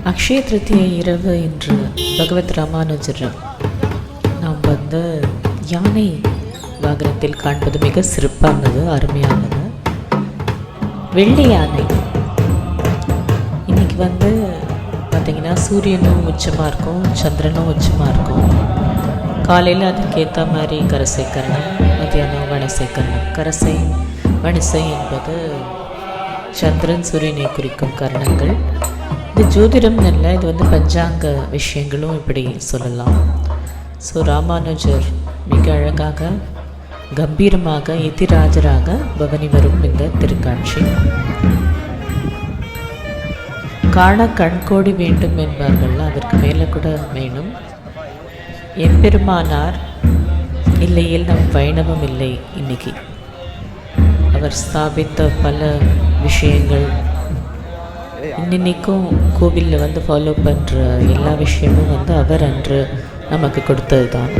அக்ஷய திருத்தியை இரவு இன்று பகவத் ராமானுஜர் நாம் யானை வாகனத்தில் காண்பது மிக சிறப்பானது, அருமையானது. வெள்ளி யானை இன்னைக்கு பார்த்திங்கன்னா சூரியனும் உச்சமாக இருக்கும், சந்திரனும் உச்சமாக இருக்கும். காலையில் அதுக்கேற்ற மாதிரி கரசை கரணம், மத்தியானம் வணிசை கரணம். கரசை வணிசை என்பது சந்திரன் சூரியனை குறிக்கும் கரணங்கள். இது ஜோதிடம் இல்லை, இது பஞ்சாங்க விஷயங்களும் இப்படி சொல்லலாம். ஸோ ராமானுஜர் மிக அழகாக கம்பீரமாக எதிராஜராக பவனி வரும் இந்த திருக்காட்சி காண கண்கோடி வேண்டும் என்பார்கள், அதற்கு மேலே கூட வேணும். எம்பெருமானார் இல்லையில் நம் வைணவம் இல்லை. இன்னைக்கு அவர் ஸ்தாபித்த பல விஷயங்கள் இன்னைக்கும் கோவிலில் ஃபாலோ பண்ணுற எல்லா விஷயமும் அவர் அன்று நமக்கு கொடுத்தது தான்.